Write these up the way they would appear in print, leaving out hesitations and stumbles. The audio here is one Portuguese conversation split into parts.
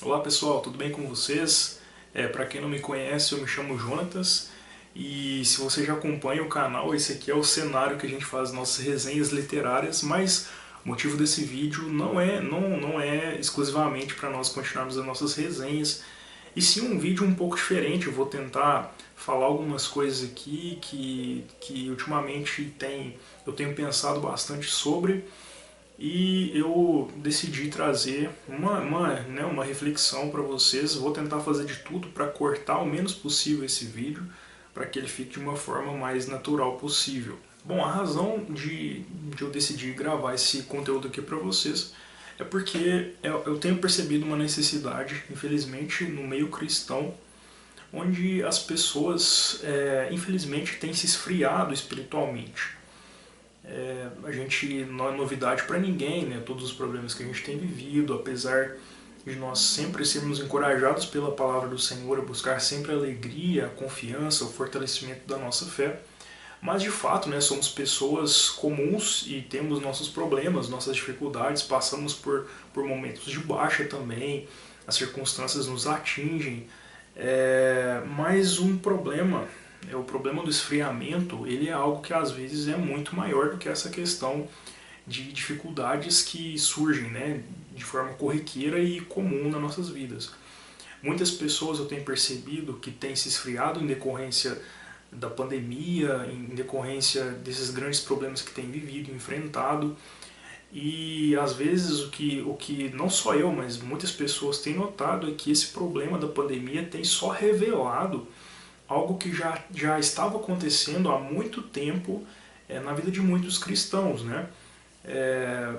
Olá pessoal, tudo bem com vocês? Para quem não me conhece, eu me chamo Jonatas e se você já acompanha o canal, esse aqui é o cenário que a gente faz nossas resenhas literárias, mas o motivo desse vídeo não é exclusivamente para nós continuarmos as nossas resenhas, e sim um vídeo um pouco diferente. Eu vou tentar falar algumas coisas aqui que ultimamente eu tenho pensado bastante sobre, e eu decidi trazer uma reflexão para vocês. Vou tentar fazer de tudo para cortar o menos possível esse vídeo, para que ele fique de uma forma mais natural possível. Bom, a razão de eu decidir gravar esse conteúdo aqui para vocês é porque eu tenho percebido uma necessidade, infelizmente, no meio cristão, onde as pessoas, infelizmente, têm se esfriado espiritualmente. A gente não é novidade para ninguém, né? Todos os problemas que a gente tem vivido, apesar de nós sempre sermos encorajados pela palavra do Senhor a buscar sempre a alegria, a confiança, o fortalecimento da nossa fé. Mas de fato, né, somos pessoas comuns e temos nossos problemas, nossas dificuldades, passamos por momentos de baixa também, as circunstâncias nos atingem. Mas um problema, o problema do esfriamento, ele é algo que às vezes é muito maior do que essa questão de dificuldades que surgem, né, de forma corriqueira e comum nas nossas vidas. Muitas pessoas eu tenho percebido que têm se esfriado em decorrência da pandemia, em decorrência desses grandes problemas que têm vivido, enfrentado. E às vezes o que não só eu, mas muitas pessoas têm notado é que esse problema da pandemia tem só revelado algo que já estava acontecendo há muito tempo na vida de muitos cristãos, né? É,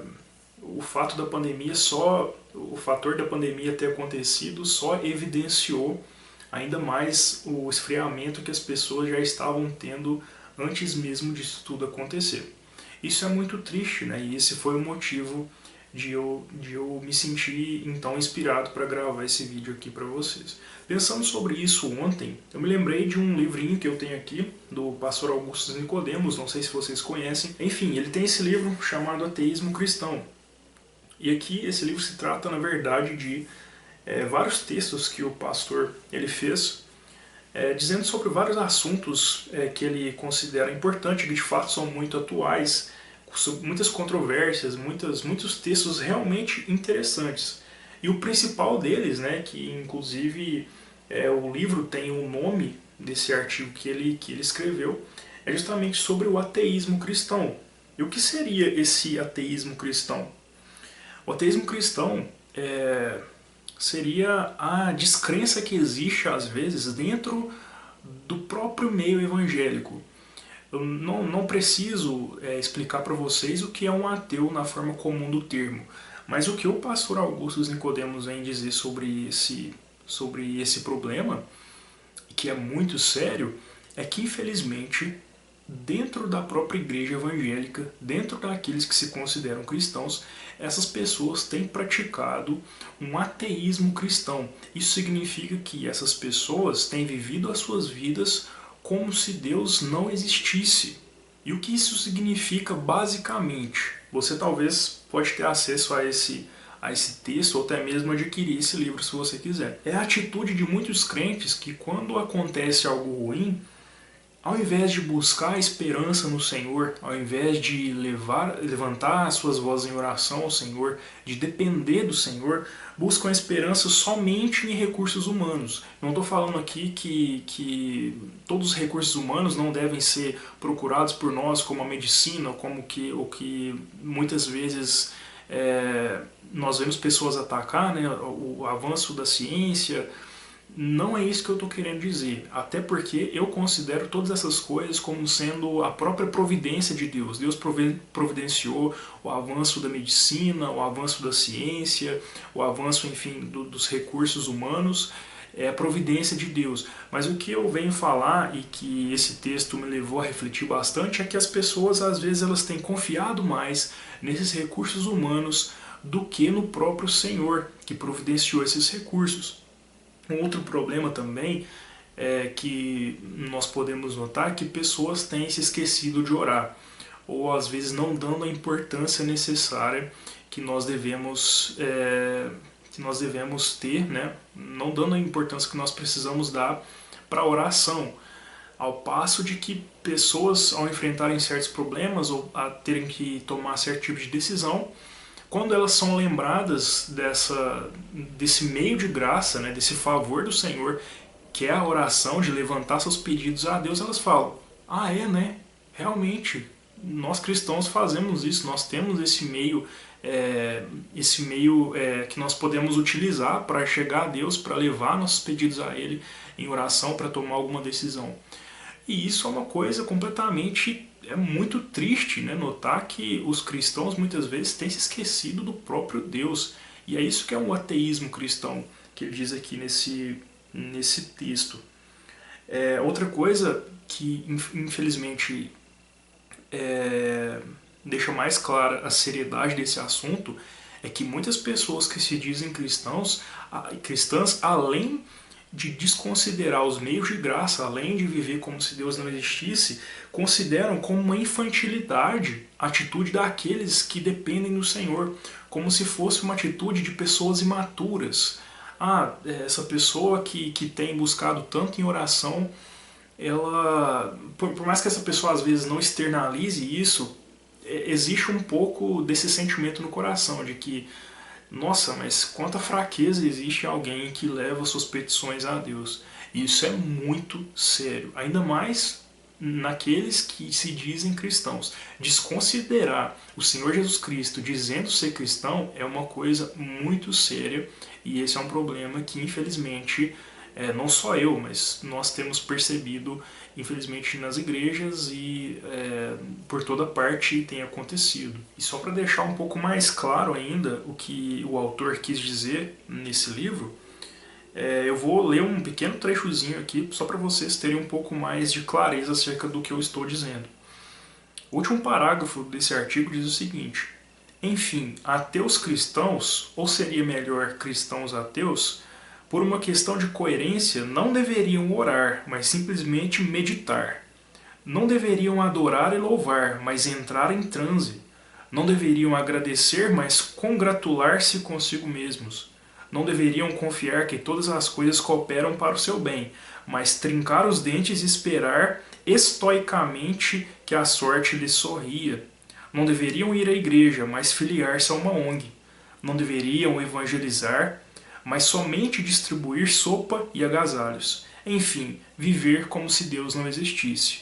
o fato da pandemia o fator da pandemia ter acontecido só evidenciou ainda mais o esfriamento que as pessoas já estavam tendo antes mesmo disso tudo acontecer. Isso é muito triste, né? E esse foi o motivo de eu me sentir então inspirado para gravar esse vídeo aqui para vocês. Pensando sobre isso ontem, eu me lembrei de um livrinho que eu tenho aqui, do pastor Augusto Nicodemos, não sei se vocês conhecem. Enfim, ele tem esse livro chamado Ateísmo Cristão. E aqui esse livro se trata, na verdade, de vários textos que o pastor ele fez, dizendo sobre vários assuntos que ele considera importantes, que de fato são muito atuais, muitas controvérsias, muitos textos realmente interessantes. E o principal deles, né, que inclusive o livro tem o nome desse artigo que ele escreveu, é justamente sobre o ateísmo cristão. E o que seria esse ateísmo cristão? O ateísmo cristão seria a descrença que existe, às vezes, dentro do próprio meio evangélico. Eu não preciso explicar para vocês o que é um ateu na forma comum do termo, mas o que o pastor Augusto Nicodemos vem dizer sobre esse problema, que é muito sério, é que infelizmente dentro da própria igreja evangélica, dentro daqueles que se consideram cristãos, essas pessoas têm praticado um ateísmo cristão. Isso significa que essas pessoas têm vivido as suas vidas como se Deus não existisse. E o que isso significa basicamente? Você talvez pode ter acesso a esse texto ou até mesmo adquirir esse livro se você quiser. É a atitude de muitos crentes que quando acontece algo ruim, ao invés de buscar a esperança no Senhor, ao invés de levantar as suas vozes em oração ao Senhor, de depender do Senhor, buscam a esperança somente em recursos humanos. Não estou falando aqui que todos os recursos humanos não devem ser procurados por nós, como a medicina, como o que muitas vezes nós vemos pessoas atacar, né, o avanço da ciência. Não é isso que eu estou querendo dizer, até porque eu considero todas essas coisas como sendo a própria providência de Deus. Deus providenciou o avanço da medicina, o avanço da ciência, o avanço, enfim, dos recursos humanos, é a providência de Deus. Mas o que eu venho falar e que esse texto me levou a refletir bastante é que as pessoas, às vezes, elas têm confiado mais nesses recursos humanos do que no próprio Senhor, que providenciou esses recursos. Um outro problema também que nós podemos notar é que pessoas têm se esquecido de orar, ou às vezes não dando a importância necessária que nós devemos que nós devemos ter, né? Não dando a importância que nós precisamos dar para a oração. Ao passo de que pessoas, ao enfrentarem certos problemas ou a terem que tomar certo tipo de decisão, quando elas são lembradas desse meio de graça, né, desse favor do Senhor, que é a oração, de levantar seus pedidos a Deus, elas falam: ah, é, né? Realmente, nós cristãos fazemos isso, nós temos esse meio que nós podemos utilizar para chegar a Deus, para levar nossos pedidos a Ele em oração, para tomar alguma decisão. E isso é uma coisa completamente, muito triste, né? Notar que os cristãos muitas vezes têm se esquecido do próprio Deus. E é isso que é um ateísmo cristão, que ele diz aqui nesse texto. Outra coisa que infelizmente deixa mais clara a seriedade desse assunto é que muitas pessoas que se dizem cristãs, além de desconsiderar os meios de graça, além de viver como se Deus não existisse, consideram como uma infantilidade a atitude daqueles que dependem do Senhor, como se fosse uma atitude de pessoas imaturas. Essa pessoa que tem buscado tanto em oração, ela, por mais que essa pessoa às vezes não externalize isso, existe um pouco desse sentimento no coração, de que nossa, mas quanta fraqueza existe em alguém que leva suas petições a Deus. Isso é muito sério, ainda mais naqueles que se dizem cristãos. Desconsiderar o Senhor Jesus Cristo dizendo ser cristão é uma coisa muito séria, e esse é um problema que infelizmente não só eu, mas nós temos percebido, infelizmente, nas igrejas e por toda parte tem acontecido. E só para deixar um pouco mais claro ainda o que o autor quis dizer nesse livro, eu vou ler um pequeno trechozinho aqui só para vocês terem um pouco mais de clareza acerca do que eu estou dizendo. O último parágrafo desse artigo diz o seguinte: enfim, ateus cristãos, ou seria melhor cristãos ateus, por uma questão de coerência, não deveriam orar, mas simplesmente meditar. Não deveriam adorar e louvar, mas entrar em transe. Não deveriam agradecer, mas congratular-se consigo mesmos. Não deveriam confiar que todas as coisas cooperam para o seu bem, mas trincar os dentes e esperar estoicamente que a sorte lhes sorria. Não deveriam ir à igreja, mas filiar-se a uma ONG. Não deveriam evangelizar, mas somente distribuir sopa e agasalhos. Enfim, viver como se Deus não existisse.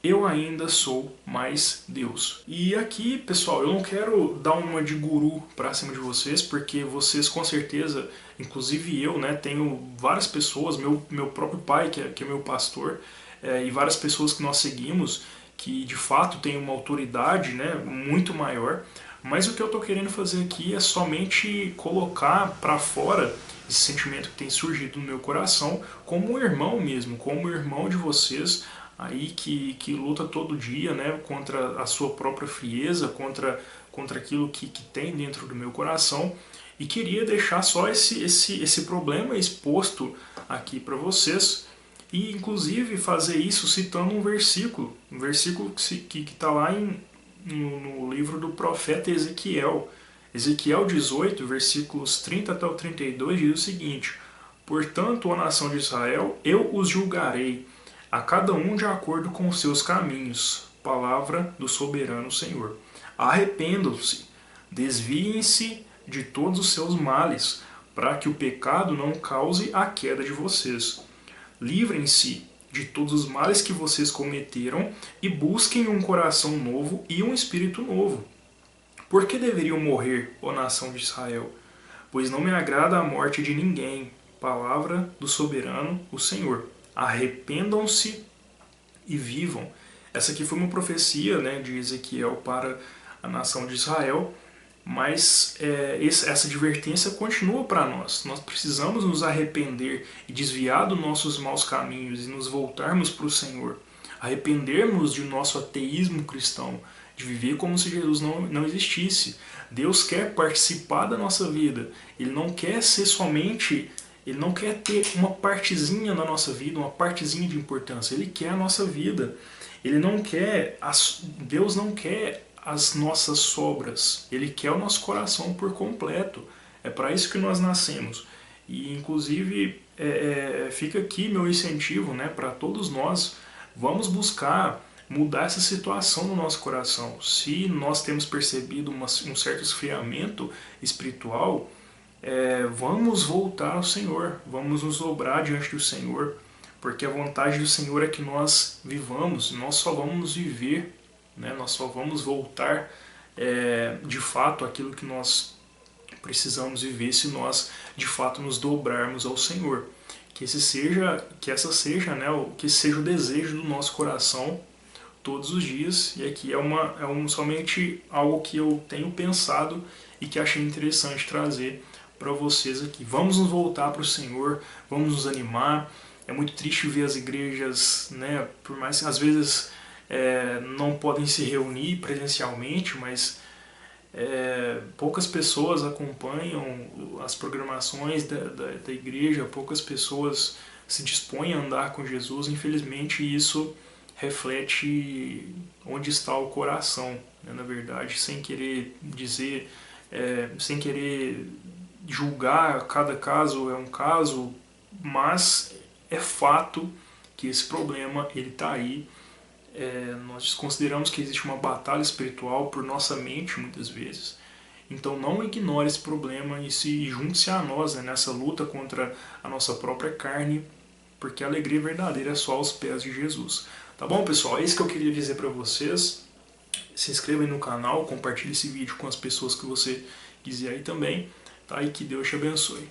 Eu ainda sou mais Deus. E aqui, pessoal, eu não quero dar uma de guru pra cima de vocês, porque vocês com certeza, inclusive eu, né, tenho várias pessoas, meu próprio pai, que é meu pastor, e várias pessoas que nós seguimos, que de fato têm uma autoridade, né, muito maior. Mas o que eu estou querendo fazer aqui é somente colocar para fora esse sentimento que tem surgido no meu coração como um irmão mesmo, como um irmão de vocês aí que luta todo dia, né, contra a sua própria frieza, contra aquilo que tem dentro do meu coração, e queria deixar só esse problema exposto aqui para vocês, e inclusive fazer isso citando um versículo que está lá no livro do profeta Ezequiel. Ezequiel 18, versículos 30 até o 32, diz o seguinte: portanto, ó nação de Israel, eu os julgarei, a cada um de acordo com os seus caminhos. Palavra do soberano Senhor. Arrependam-se, desviem-se de todos os seus males, para que o pecado não cause a queda de vocês. Livrem-se de todos os males que vocês cometeram e busquem um coração novo e um espírito novo. Por que deveriam morrer, ó nação de Israel? Pois não me agrada a morte de ninguém. Palavra do soberano, o Senhor. Arrependam-se e vivam. Essa aqui foi uma profecia, né, de Ezequiel para a nação de Israel, mas essa advertência continua para nós. Nós precisamos nos arrepender e desviar dos nossos maus caminhos e nos voltarmos para o Senhor. Arrependermos de nosso ateísmo cristão, de viver como se Jesus não existisse. Deus quer participar da nossa vida. Ele não quer ser somente... Ele não quer ter uma partezinha na nossa vida, uma partezinha de importância. Ele quer a nossa vida. Ele não quer... Deus não quer as nossas sobras. Ele quer o nosso coração por completo. É para isso que nós nascemos. E inclusive fica aqui meu incentivo, né, para todos nós. Vamos buscar mudar essa situação no nosso coração. Se nós temos percebido um certo esfriamento espiritual, vamos voltar ao Senhor, vamos nos dobrar diante do Senhor, porque a vontade do Senhor é que nós vivamos, nós só vamos viver, né? Nós só vamos voltar de fato aquilo que nós precisamos viver se nós de fato nos dobrarmos ao Senhor. Que esse seja o desejo do nosso coração todos os dias, e aqui somente algo que eu tenho pensado e que achei interessante trazer para vocês aqui. Vamos nos voltar para o Senhor, vamos nos animar. É muito triste ver as igrejas, né, por mais que às vezes não podem se reunir presencialmente, mas poucas pessoas acompanham as programações da igreja, poucas pessoas se dispõem a andar com Jesus. Infelizmente isso reflete onde está o coração, né, na verdade, sem querer dizer, sem querer julgar, cada caso é um caso, mas é fato que esse problema ele está aí. Nós consideramos que existe uma batalha espiritual por nossa mente muitas vezes. Então não ignore esse problema e se junte-se a nós, né, nessa luta contra a nossa própria carne, porque a alegria verdadeira é só aos pés de Jesus. Tá bom, pessoal? É isso que eu queria dizer para vocês. Se inscreva aí no canal, compartilhe esse vídeo com as pessoas que você quiser aí também, tá? E que Deus te abençoe.